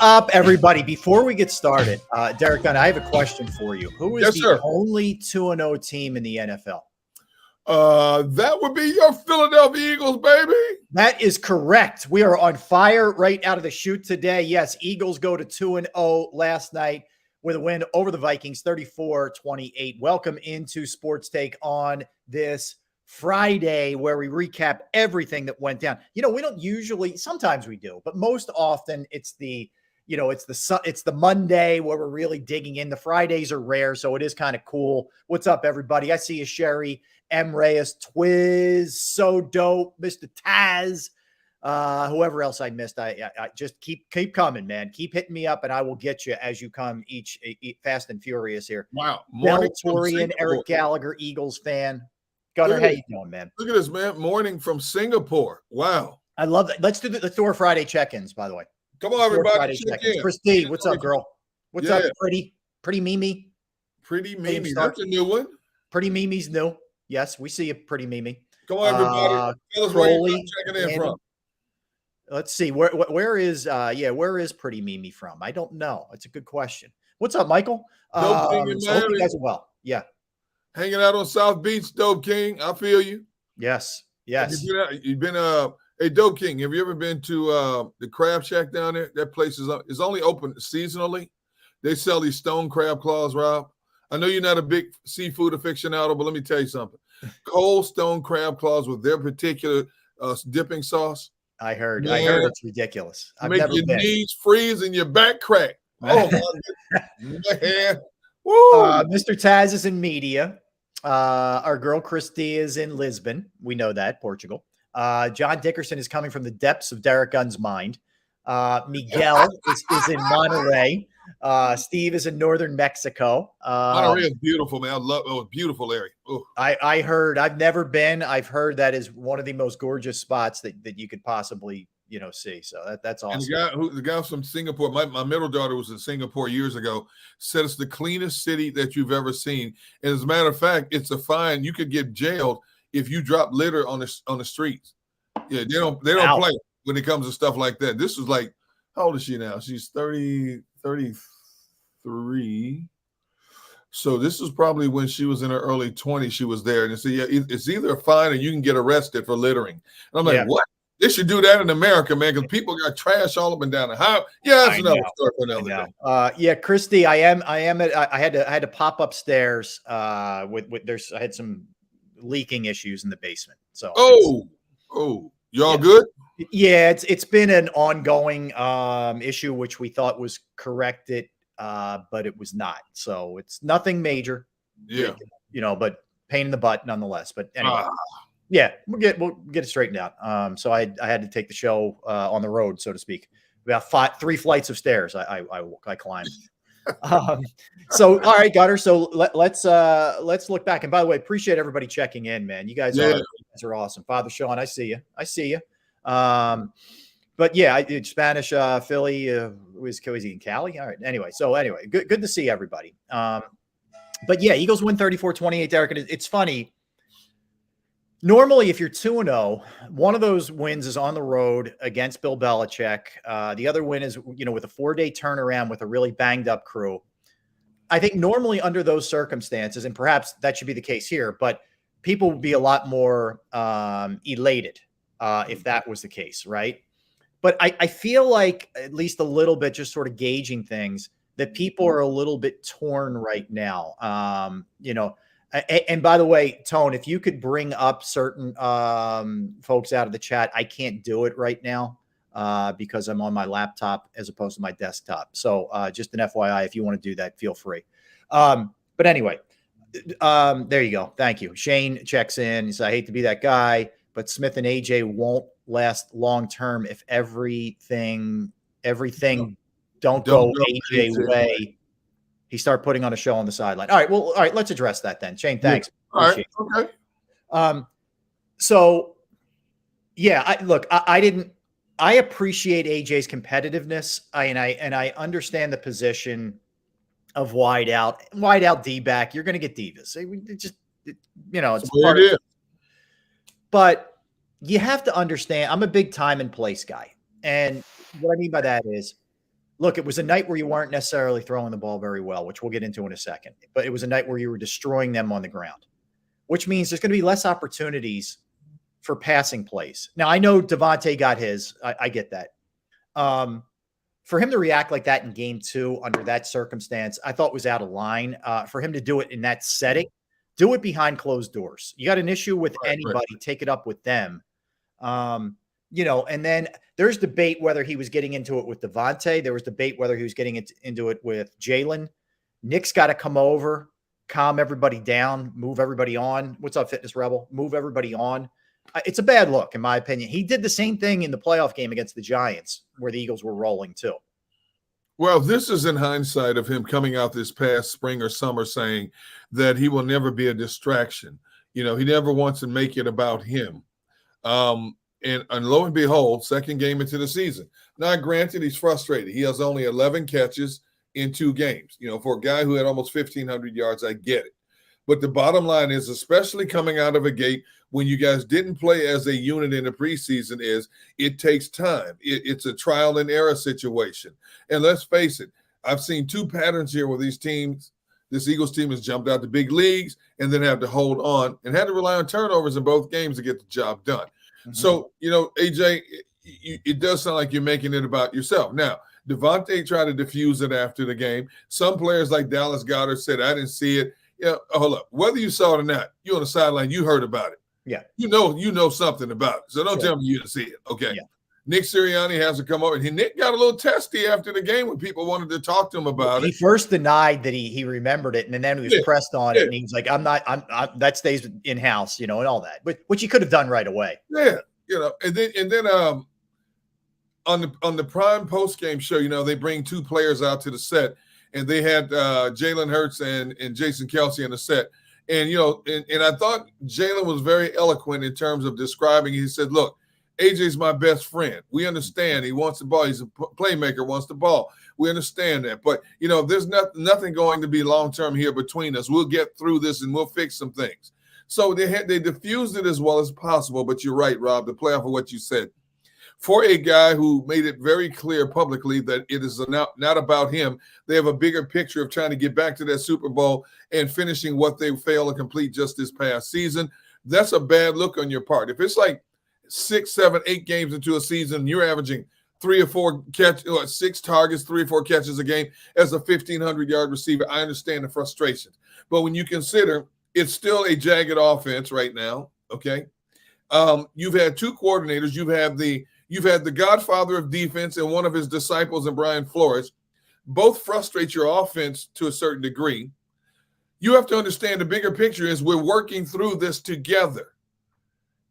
up, everybody? Before we get started, Derek Gunn, I have a question for you. Who is the only 2-0 team in the NFL? That would be your Philadelphia Eagles, baby. That is correct. We are on fire right out of the chute today. Yes, Eagles go to 2-0 last night with a win over the Vikings, 34-28. Welcome into Sports Take on this Friday, where we recap everything that went down. You know, we don't usually, sometimes we do, but most often it's the Monday where we're really digging in. The Fridays are rare, so it is kind of cool. What's up, everybody? I see you, Sherry, M. Reyes, Twiz, So Dope, Mr. Taz, whoever else I missed. I just keep coming, man. Keep hitting me up, and I will get you as you come each fast and furious here. Wow. Torian, Eric Gallagher, Eagles fan. Gunner, how you doing, man? Look at this, man. Morning from Singapore. Wow. I love that. Let's do our Friday check-ins, by the way. Come on, everybody. Check in. Christy, what's up, girl? What's up, Pretty Mimi? Pretty Mimi. That's a new one. Pretty Mimi's new. Yes, we see you, Pretty Mimi. Come on, everybody. Tell us where you're checking in from. Let's see. Where is Pretty Mimi from? I don't know. It's a good question. What's up, Michael? Hope you guys are well. Yeah. Hanging out on South Beach, Dope King. I feel you. Yes. You've been hey, Dope King, have you ever been to the Crab Shack down there? That place is only open seasonally. They sell these stone crab claws, Rob. I know you're not a big seafood aficionado, but let me tell you something. Cold stone crab claws with their particular dipping sauce. I heard it's ridiculous. I've make never your been. Knees freeze and your back crack. Oh, my man. Woo. Mr. Taz is in media. Our girl Christy is in Lisbon. We know that, Portugal. John Dickerson is coming from the depths of Derek Gunn's mind. Miguel is in Monterey. Steve is in northern Mexico. Monterey is beautiful, man. I love it. Beautiful area. Ooh. I heard, I've never been. I've heard that is one of the most gorgeous spots that you could possibly, see. So that's awesome. And the guy from Singapore, my middle daughter was in Singapore years ago, said it's the cleanest city that you've ever seen. And as a matter of fact, it's a fine. You could get jailed if you drop litter on the streets. Yeah, they don't play when it comes to stuff like that. This was like, how old is she now? She's 33. So this is probably when she was in her early 20s. She was there, and it's either a fine or you can get arrested for littering. And I'm like, what? They should do that in America, man, because people got trash all up and down the highway. Yeah, that's another story for another day. Christy, I had to pop upstairs I had some leaking issues in the basement. So you all good? Yeah, it's been an ongoing issue which we thought was corrected, but it was not. So it's nothing major. Yeah. But pain in the butt nonetheless. But anyway. Yeah, we'll get it straightened out. So I had to take the show on the road, so to speak. About 3 flights of stairs I climbed. So all right, Gunner. So let's look back. And by the way, appreciate everybody checking in, man. You guys are awesome. Father Sean, I see you. But yeah, Spanish Philly was he in Cali? All right. Anyway, good to see everybody. But yeah, Eagles win 34-28. Derek, and it's funny. Normally, if you're 2-0, one of those wins is on the road against Bill Belichick. The other win is, with a 4-day turnaround with a really banged up crew. I think normally under those circumstances, and perhaps that should be the case here, but people would be a lot more elated if that was the case, right? But I feel like, at least a little bit, just sort of gauging things, that people are a little bit torn right now. And by the way, Tone, if you could bring up certain folks out of the chat, I can't do it right now because I'm on my laptop as opposed to my desktop. So just an FYI, if you want to do that, feel free. But anyway, there you go. Thank you. Shane checks in. He says, I hate to be that guy, but Smith and AJ won't last long term if everything don't go AJ way. He started putting on a show on the sideline. All right. Let's address that then. Shane, thanks. All right. Okay. So yeah, I appreciate AJ's competitiveness. I understand the position of wide out D-back. You're going to get divas. It's part of it. But you have to understand, I'm a big time and place guy. And what I mean by that is, look, it was a night where you weren't necessarily throwing the ball very well, which we'll get into in a second, but it was a night where you were destroying them on the ground, which means there's going to be less opportunities for passing plays. Now, I know Devontae got his. I get that. For him to react like that in game 2 under that circumstance, I thought was out of line. For him to do it in that setting, do it behind closed doors. You got an issue with anybody, take it up with them. And then there's debate whether he was getting into it with Devontae. There was debate whether he was getting into it with Jalen. Nick's got to come over, calm everybody down, move everybody on. What's up, Fitness Rebel? Move everybody on. It's a bad look, in my opinion. He did the same thing in the playoff game against the Giants, where the Eagles were rolling too. Well, this is in hindsight of him coming out this past spring or summer saying that he will never be a distraction. He never wants to make it about him. And lo and behold, second game into the season. Now, granted, he's frustrated. He has only 11 catches in 2 games. For a guy who had almost 1,500 yards, I get it. But the bottom line is, especially coming out of a gate when you guys didn't play as a unit in the preseason, is it takes time. It's a trial and error situation. And let's face it, I've seen 2 patterns here where these teams, this Eagles team has jumped out to big leagues and then have to hold on and had to rely on turnovers in both games to get the job done. Mm-hmm. So, AJ, it does sound like you're making it about yourself. Now, Devontae tried to diffuse it after the game. Some players like Dallas Goedert said, I didn't see it. Hold up. Whether you saw it or not, you on the sideline, you heard about it. Yeah. You know something about it. So don't tell me you didn't see it. Okay. Yeah. Nick Sirianni has to come up, and Nick got a little testy after the game when people wanted to talk to him about it. He first denied that he remembered it, and then he was pressed on it, and he was like, I'm that stays in-house, and all that, but which he could have done right away. Yeah. And then on the prime post-game show, they bring 2 players out to the set, and they had Jalen Hurts and Jason Kelce in the set. And, and I thought Jalen was very eloquent in terms of describing. He said, look, AJ's my best friend. We understand he wants the ball. He's a playmaker, wants the ball. We understand that. But, there's nothing going to be long-term here between us. We'll get through this and we'll fix some things. So they diffused it as well as possible. But you're right, Rob, to play off of what you said. For a guy who made it very clear publicly that it is not about him, they have a bigger picture of trying to get back to that Super Bowl and finishing what they failed to complete just this past season. That's a bad look on your part. If it's like 6, 7, 8 games into a season, you're averaging 3 or 4 catches, 6 targets, 3 or 4 catches a game as a 1,500-yard receiver. I understand the frustration. But when you consider it's still a jagged offense right now, okay? You've had 2 coordinators. You've had the godfather of defense and one of his disciples in Brian Flores. Both frustrate your offense to a certain degree. You have to understand the bigger picture is we're working through this together.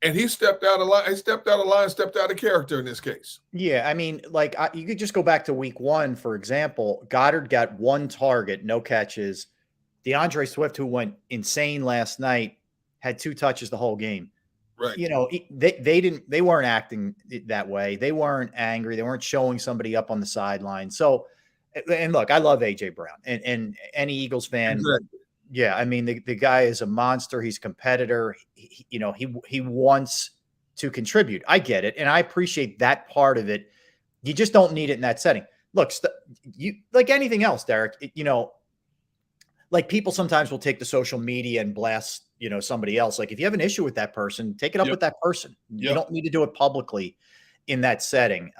And he stepped out of line, stepped out of character in this case. Yeah, I mean, you could just go back to week 1, for example. Goddard got 1 target, no catches. DeAndre Swift, who went insane last night, had 2 touches the whole game. Right. They weren't acting that way. They weren't angry. They weren't showing somebody up on the sideline. So, and look, I love AJ Brown and any Eagles fan. Exactly. Yeah. I mean, the guy is a monster. He's a competitor. He wants to contribute. I get it. And I appreciate that part of it. You just don't need it in that setting. Look, you like anything else, Derek, like people sometimes will take to social media and blast, somebody else. Like if you have an issue with that person, take it up with that person. You don't need to do it publicly in that setting.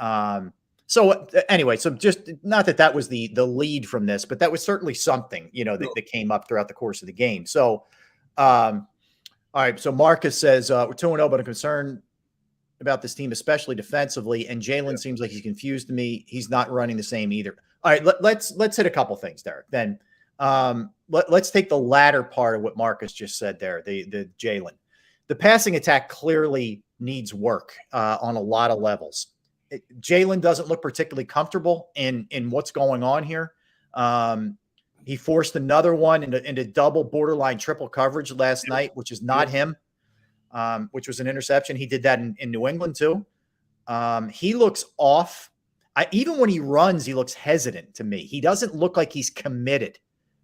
So anyway, so just not that was the lead from this, but that was certainly something, that came up throughout the course of the game. So, all right. So Marcus says, we're 2-0, but I'm concerned about this team, especially defensively. And Jalen seems like he's confused to me. He's not running the same either. All right. Let's hit a couple things, Derek. Then, let's take the latter part of what Marcus just said there, the Jalen. The passing attack clearly needs work on a lot of levels. Jalen doesn't look particularly comfortable in what's going on here. He forced another one into double, borderline triple coverage last night, which is not him, which was an interception. He did that in New England too. He looks off. Even when he runs, he looks hesitant to me. He doesn't look like he's committed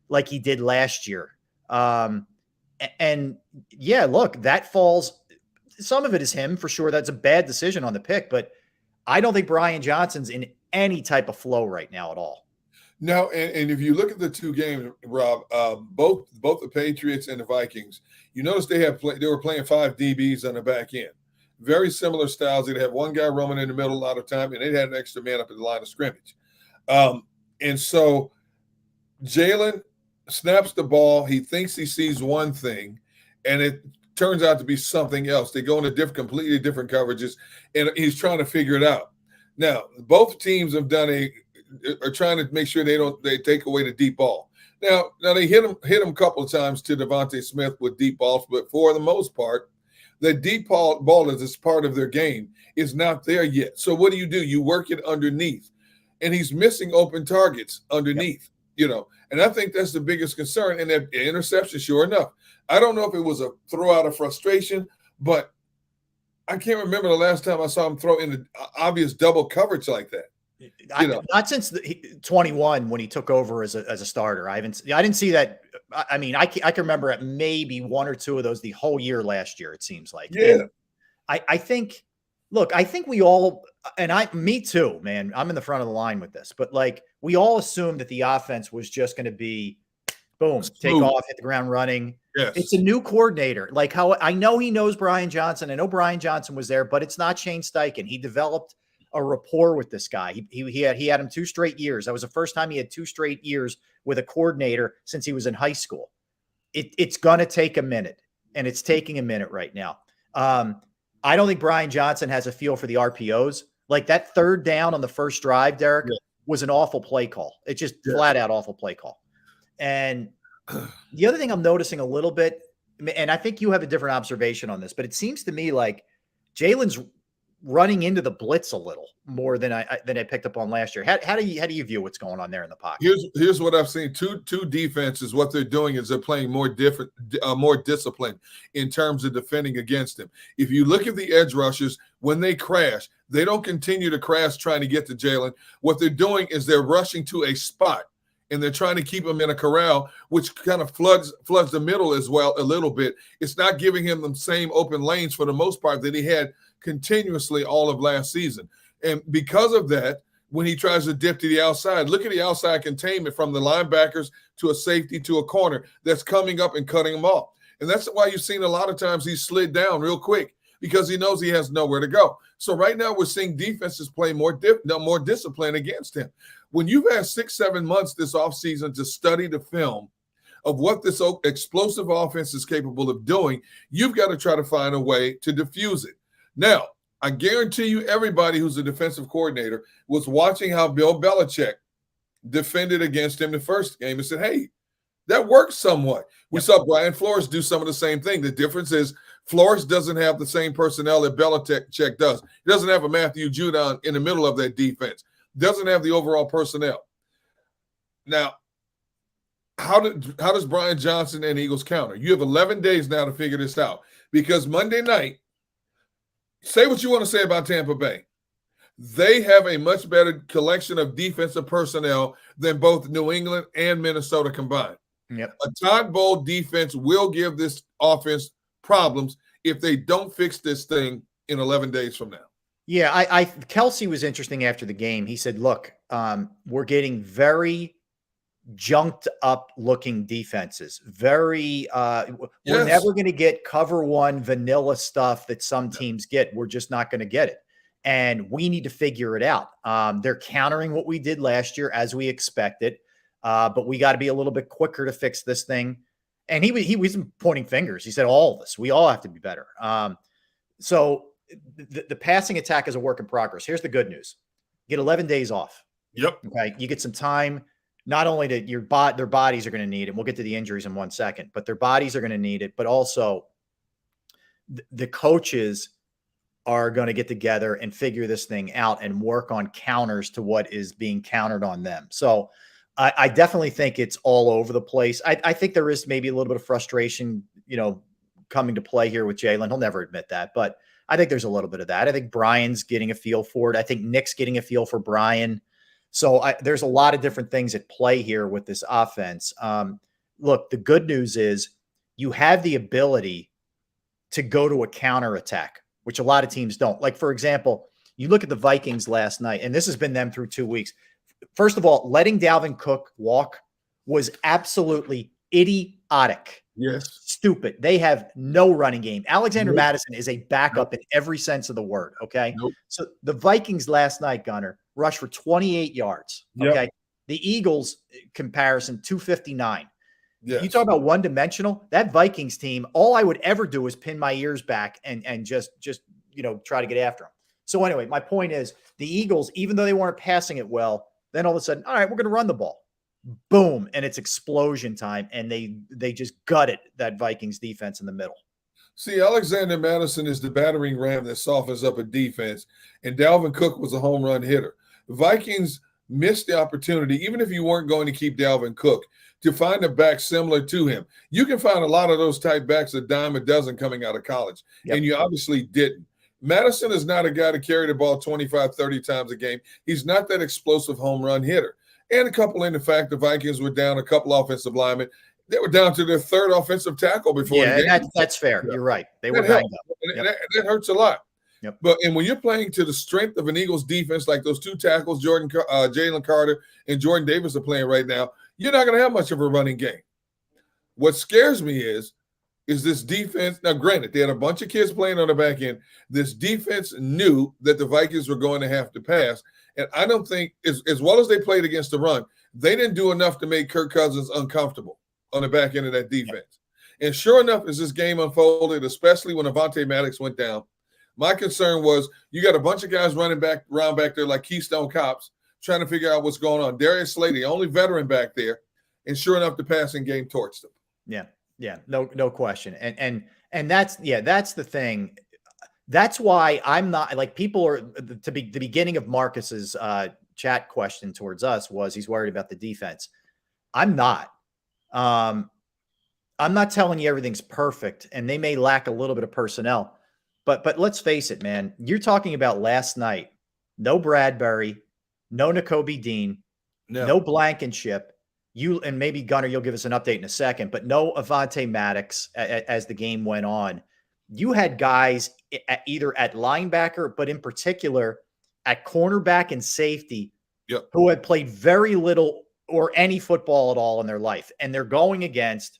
like he did last year. And yeah, look, that falls. Some of it is him for sure. That's a bad decision on the pick, but I don't think Brian Johnson's in any type of flow right now at all. Now, and if you look at the two games, Rob, both the Patriots and the Vikings, you notice they were playing 5 DBs on the back end. Very similar styles. They'd have one guy roaming in the middle a lot of time, and they had an extra man up at the line of scrimmage. And so Jalen snaps the ball. He thinks he sees one thing, and it turns out to be something else. They go into completely different coverages, and he's trying to figure it out. Now, both teams are trying to make sure they take away the deep ball. Now they hit him a couple of times to Devontae Smith with deep balls, but for the most part, the deep ball is part of their game is not there yet. So what do? You work it underneath, and he's missing open targets underneath. Yep. And I think that's the biggest concern. And that interception, sure enough, I don't know if it was a throw out of frustration, but I can't remember the last time I saw him throw in an obvious double coverage like that. Not since 21 when he took over as a starter. I didn't see that. I mean, I can remember at maybe 1 or 2 of those the whole year last year. It seems like. Yeah. And I think we all, and me too, man. I'm in the front of the line with this, but like we all assumed that the offense was just going to be, boom, take off, hit the ground running. Yes. It's a new coordinator. Like how I know he knows Brian Johnson. I know Brian Johnson was there, but it's not Shane Steichen. He developed a rapport with this guy. He had him 2 straight years. That was the first time he had 2 straight years with a coordinator since he was in high school. It's going to take a minute, and it's taking a minute right now. I don't think Brian Johnson has a feel for the RPOs. Like that 3rd down on the first drive, Derek, was an awful play call. It's just flat out awful play call. And the other thing I'm noticing a little bit, and I think you have a different observation on this, but it seems to me like Jalen's running into the blitz a little more than I picked up on last year. How do you view what's going on there in the pocket? Here's what I've seen. Two defenses. What they're doing is they're playing more disciplined in terms of defending against him. If you look at the edge rushers, when they crash, they don't continue to crash trying to get to Jalen. What they're doing is they're rushing to a spot, and they're trying to keep him in a corral, which kind of floods the middle as well a little bit. It's not giving him the same open lanes for the most part that he had continuously all of last season. And because of that, when he tries to dip to the outside, look at the outside containment from the linebackers to a safety to a corner that's coming up and cutting him off. And that's why you've seen a lot of times he slid down real quick because he knows he has nowhere to go. So right now we're seeing defenses play more discipline against him. When you've had 6-7 months this offseason to study the film of what this explosive offense is capable of doing, you've got to try to find a way to diffuse it. Now, I guarantee you everybody who's a defensive coordinator was watching how Bill Belichick defended against him the first game and said, hey, that works somewhat. We saw Brian Flores do some of the same thing. The difference is Flores doesn't have the same personnel that Belichick does. He doesn't have a Matthew Judon in the middle of that defense. Doesn't have the overall personnel. Now, how does Brian Johnson and Eagles counter? You have 11 days now to figure this out because Monday night, say what you want to say about Tampa Bay. They have a much better collection of defensive personnel than both New England and Minnesota combined. Yep. A Todd Bowles defense will give this offense problems if they don't fix this thing in 11 days from now. Yeah, Kelsey was interesting after the game. He said, look, we're getting very junked up looking defenses. We're never going to get cover 1 vanilla stuff that some teams get. We're just not going to get it. And we need to figure it out. They're countering what we did last year as we expected. But we got to be a little bit quicker to fix this thing. And he wasn't pointing fingers. He said, all of us, we all have to be better. So the passing attack is a work in progress. Here's the good news. You get 11 days off. Yep. Okay. You get some time. Not only to their bodies are going to need it. We'll get to the injuries in 1 second, but their bodies are going to need it. But also the coaches are going to get together and figure this thing out and work on counters to what is being countered on them. So I definitely think it's all over the place. I think there is maybe a little bit of frustration, coming to play here with Jalen. He'll never admit that, but I think there's a little bit of that. I think Brian's getting a feel for it. I think Nick's getting a feel for Brian. So there's a lot of different things at play here with this offense. Look, the good news is you have the ability to go to a counterattack, which a lot of teams don't. Like, for example, You look at the Vikings last night, and this has been them through 2 weeks. First of all, letting Dalvin Cook walk was absolutely idiotic. Yes. Stupid. They have no running game. Alexander Madison is a backup in every sense of the word. Okay. So the Vikings last night, Gunner, rushed for 28 yards. Okay. The Eagles comparison, 259. Yes. You talk about one-dimensional. That Vikings team, all I would ever do is pin my ears back and just try to get after them. So anyway, my point is the Eagles, even though they weren't passing it well, then all of a sudden, all right, we're going to run the ball. Boom, and it's explosion time, and they just gutted that Vikings defense in the middle. See, Alexander Madison is the battering ram that softens up a defense, and Dalvin Cook was a home run hitter. The Vikings missed the opportunity, even if you weren't going to keep Dalvin Cook, to find a back similar to him. You can find a lot of those type backs a dime a dozen coming out of college, and you obviously didn't. Madison is not a guy to carry the ball 25, 30 times a game. He's not that explosive home run hitter. And a couple in the fact the Vikings were down a couple offensive linemen. They were down to their third offensive tackle before the game. That's fair. You're right. They were banged up. That hurts a lot. But when you're playing to the strength of an Eagles defense, like those two tackles, Jalen Carter and Jordan Davis are playing right now, you're not going to have much of a running game. What scares me is this defense. Now, granted, they had a bunch of kids playing on the back end. This defense knew that the Vikings were going to have to pass. And I don't think, as well as they played against the run, they didn't do enough to make Kirk Cousins uncomfortable on the back end of that defense. And sure enough, as this game unfolded, especially when Avonte Maddox went down, my concern was you got a bunch of guys running back around back there like Keystone Cops trying to figure out what's going on. Darius Slay, the only veteran back there, and sure enough, the passing game torched them. Yeah, no question. And that's the thing. That's why I'm not like people are the beginning of Marcus's chat question towards us was he's worried about the defense. I'm not. I'm not telling you everything's perfect, and they may lack a little bit of personnel, but let's face it, man. You're talking about last night. No Bradbury, no Nakobe Dean, no Blankenship. You and maybe Gunner, you'll give us an update in a second, but no Avonte Maddox as the game went on. You had guys either at linebacker, but in particular at cornerback and safety who had played very little or any football at all in their life. And they're going against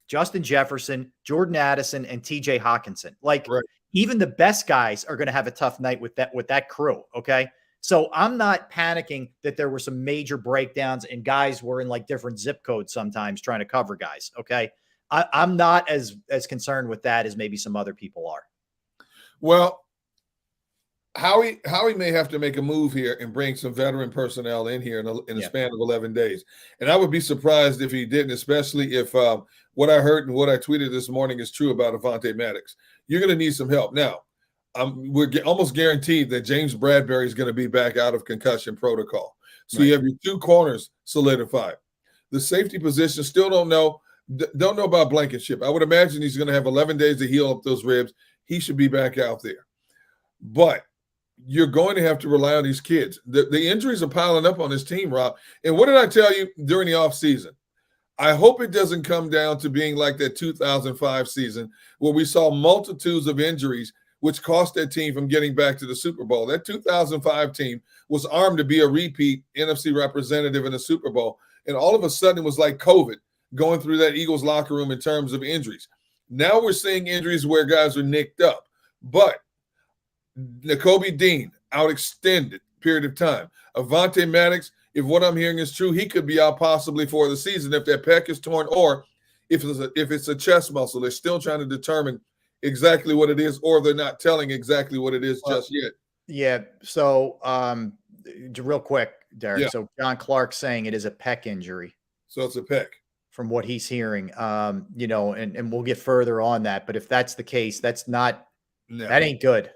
Justin Jefferson, Jordan Addison, and TJ Hawkinson. Even the best guys are going to have a tough night with that crew. Okay. So I'm not panicking that there were some major breakdowns and guys were in like different zip codes sometimes trying to cover guys. Okay. I'm not as concerned with that as maybe some other people are. Well, Howie may have to make a move here and bring some veteran personnel in here in a span of 11 days. And I would be surprised if he didn't, especially if what I heard and what I tweeted this morning is true about Avonte Maddox. You're going to need some help. Now, we're almost guaranteed that James Bradbury is going to be back out of concussion protocol. So you have your two corners solidified. The safety position still don't know about Blankenship. I would imagine he's going to have 11 days to heal up those ribs. He should be back out there. But you're going to have to rely on these kids. The injuries are piling up on this team, Rob. And what did I tell you during the offseason? I hope it doesn't come down to being like that 2005 season where we saw multitudes of injuries which cost that team from getting back to the Super Bowl. That 2005 team was armed to be a repeat NFC representative in the Super Bowl. And all of a sudden it was like COVID going through that Eagles locker room in terms of injuries. Now we're seeing injuries where guys are nicked up. But Nakobe Dean, out extended period of time. Avonte Maddox, if what I'm hearing is true, he could be out possibly for the season if that pec is torn or if it's a chest muscle. They're still trying to determine exactly what it is, or they're not telling exactly what it is just yet. Yeah. So real quick, Derek. Yeah. So John Clark's saying it is a pec injury. So it's a pec. From what he's hearing, and we'll get further on that. But if that's the case, that ain't good.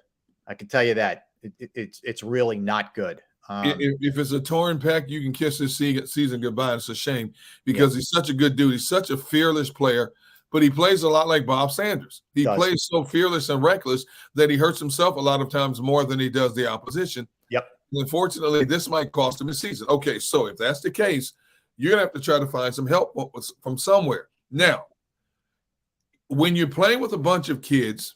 I can tell you that it's really not good. If it's a torn pec, you can kiss his season goodbye. It's a shame because he's such a good dude. He's such a fearless player, but he plays a lot like Bob Sanders. He plays so fearless and reckless that he hurts himself a lot of times more than he does the opposition. Yep. And unfortunately, this might cost him a season. Okay, so if that's the case, you're going to have to try to find some help from somewhere. Now, when you're playing with a bunch of kids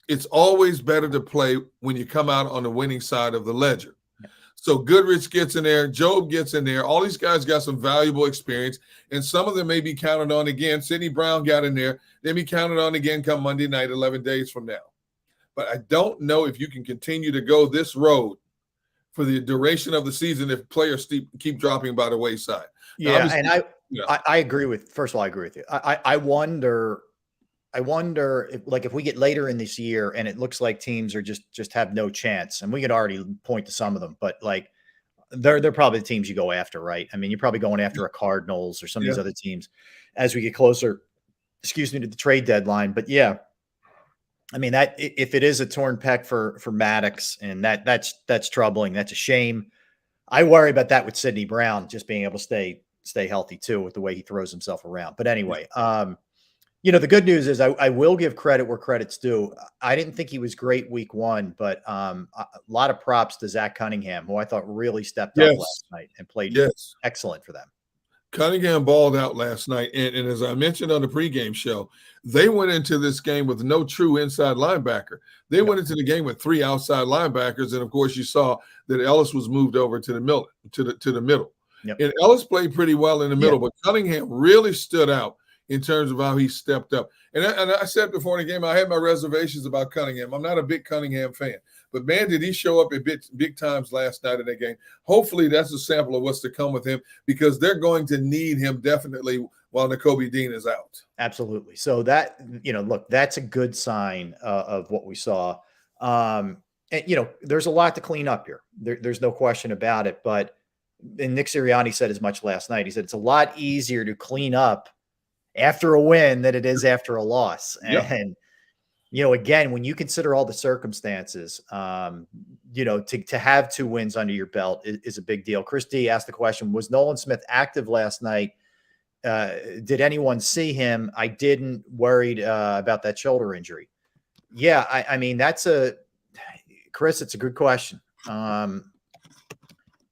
it's always better to play when you come out on the winning side of the ledger. So Goodrich gets in there, Job gets in there. All these guys got some valuable experience, and some of them may be counted on again. Sidney Brown got in there. They be counted on again come Monday night, 11 days from now. But I don't know if you can continue to go this road for the duration of the season if players keep dropping by the wayside. Yeah, and I agree with. First of all, I agree with you. I wonder if we get later in this year and it looks like teams are just have no chance, and we could already point to some of them, but like they're probably the teams you go after, right? I mean, you're probably going after a Cardinals or some of these other teams as we get closer, to the trade deadline. But yeah, I mean, that if it is a torn pec for Maddox, and that's troubling. That's a shame. I worry about that with Sidney Brown just being able to stay healthy too with the way he throws himself around. But anyway, the good news is I will give credit where credit's due. I didn't think he was great week one, but a lot of props to Zach Cunningham, who I thought really stepped up last night and played excellent for them. Cunningham balled out last night. And as I mentioned on the pregame show, they went into this game with no true inside linebacker. They went into the game with 3 outside linebackers. And of course, you saw that Ellis was moved over to the middle, And Ellis played pretty well in the middle, but Cunningham really stood out in terms of how he stepped up. And I said before the game, I had my reservations about Cunningham. I'm not a big Cunningham fan. But, man, did he show up at big times last night in that game. Hopefully that's a sample of what's to come with him, because they're going to need him definitely while Nakobe Dean is out. Absolutely. So that, look, that's a good sign of what we saw. And, there's a lot to clean up here. There's no question about it. But and Nick Sirianni said as much last night. He said it's a lot easier to clean up after a win than it is after a loss. And again, when you consider all the circumstances, to have 2 wins under your belt is a big deal. Chris D asked the question, was Nolan Smith active last night? Did anyone see him? I didn't. Worried about that shoulder injury. Yeah, I mean, Chris, it's a good question.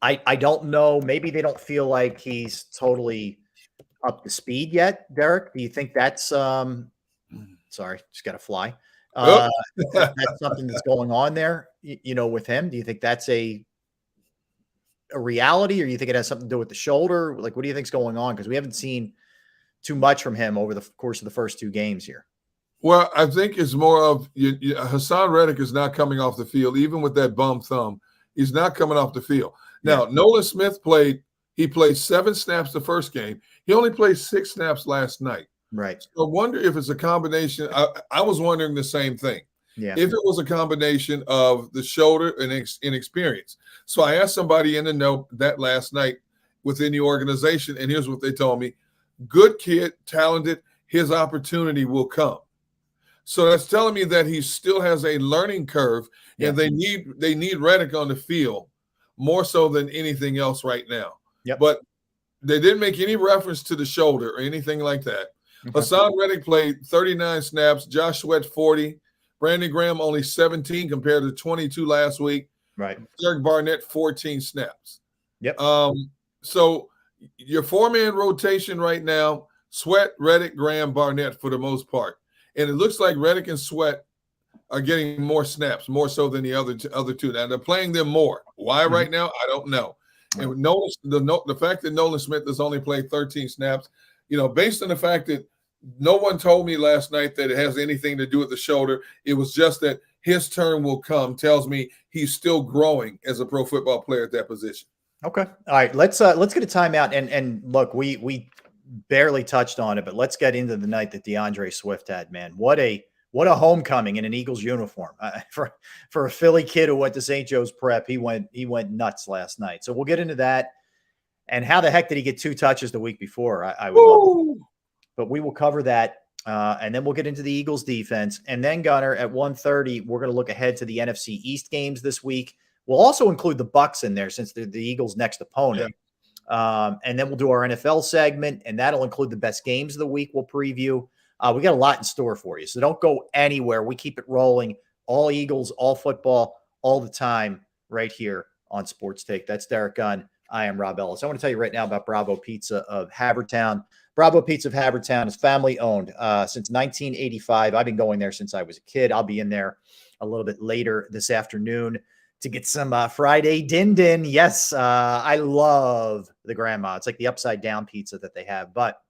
I don't know. Maybe they don't feel like he's totally up to speed yet. Derek, do you think that's sorry, just got to fly. That's something that's going on there, with him? Do you think that's a reality, or do you think it has something to do with the shoulder? Like, what do you think's going on? Because we haven't seen too much from him over the course of the first 2 games here. Well, I think it's more of Hassan Reddick is not coming off the field, even with that bum thumb. He's not coming off the field. Now, Nolan Smith played 7 snaps the first game. He only played 6 snaps last night. Right. So I wonder if it's a combination. I was wondering the same thing. Yeah. If it was a combination of the shoulder and inexperience. So I asked somebody in the know that last night within the organization, and here's what they told me. Good kid, talented, his opportunity will come. So that's telling me that he still has a learning curve, and they need Reddick on the field more so than anything else right now. Yep. But they didn't make any reference to the shoulder or anything like that. Okay. Hassan Reddick played 39 snaps, Josh Sweat 40, Brandon Graham only 17 compared to 22 last week. Right. Derek Barnett 14 snaps. Yep. So your 4-man rotation right now, Sweat, Reddick, Graham, Barnett for the most part. And it looks like Reddick and Sweat are getting more snaps, more so than the other two. Now they're playing them more. Why right now? I don't know. And with the fact that Nolan Smith has only played 13 snaps, based on the fact that no one told me last night that it has anything to do with the shoulder. It was just that his turn will come, tells me he's still growing as a pro football player at that position. Okay. All right. Let's get a timeout. And look, we barely touched on it, but let's get into the night that DeAndre Swift had, man. What a homecoming in an Eagles uniform for a Philly kid who went to St. Joe's Prep. He went nuts last night. So we'll get into that. And how the heck did he get 2 touches the week before? I would love to. But we will cover that. And then we'll get into the Eagles defense. And then, Gunner, at 1:30, we're going to look ahead to the NFC East games this week. We'll also include the Bucs in there since they're the Eagles' next opponent. Yeah. And then we'll do our NFL segment, and that'll include the best games of the week we'll preview. We got a lot in store for you, so don't go anywhere. We keep it rolling. All Eagles, all football, all the time right here on Sports Take. That's Derek Gunn. I am Rob Ellis. I want to tell you right now about Bravo Pizza of Havertown. Bravo Pizza of Havertown is family owned since 1985. I've been going there since I was a kid. I'll be in there a little bit later this afternoon to get some Friday din din. Yes, I love the grandma. It's like the upside down pizza that they have, but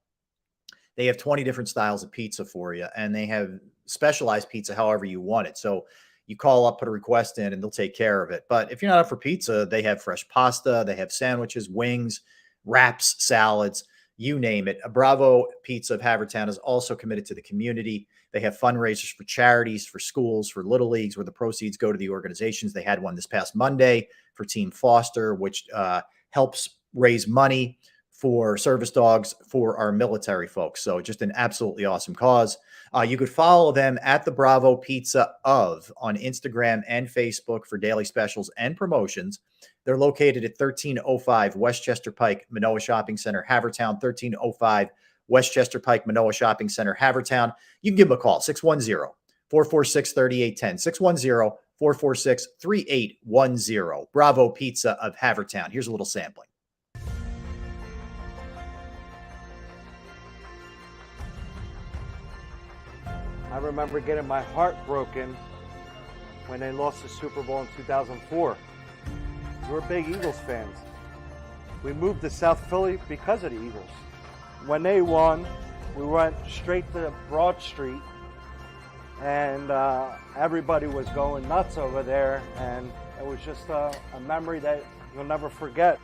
they have 20 different styles of pizza for you, and they have specialized pizza however you want it. So you call up, put a request in, and they'll take care of it. But if you're not up for pizza, they have fresh pasta, they have sandwiches, wings, wraps, salads, you name it. A Bravo Pizza of Havertown is also committed to the community. They have fundraisers for charities, for schools, for little leagues, where the proceeds go to the organizations. They had one this past Monday for Team Foster, which helps raise money for service dogs for our military folks. So just an absolutely awesome cause. You could follow them at the Bravo Pizza of on Instagram and Facebook for daily specials and promotions. They're located at 1305 Westchester Pike, Manoa Shopping Center, Havertown, 1305 Westchester Pike, Manoa Shopping Center, Havertown. You can give them a call, 610-446-3810, 610-446-3810. Bravo Pizza of Havertown. Here's a little sampling. I remember getting my heart broken when they lost the Super Bowl in 2004. We're big Eagles fans. We moved to South Philly because of the Eagles. When they won, we went straight to Broad Street, and everybody was going nuts over there, and it was just a memory that you'll never forget.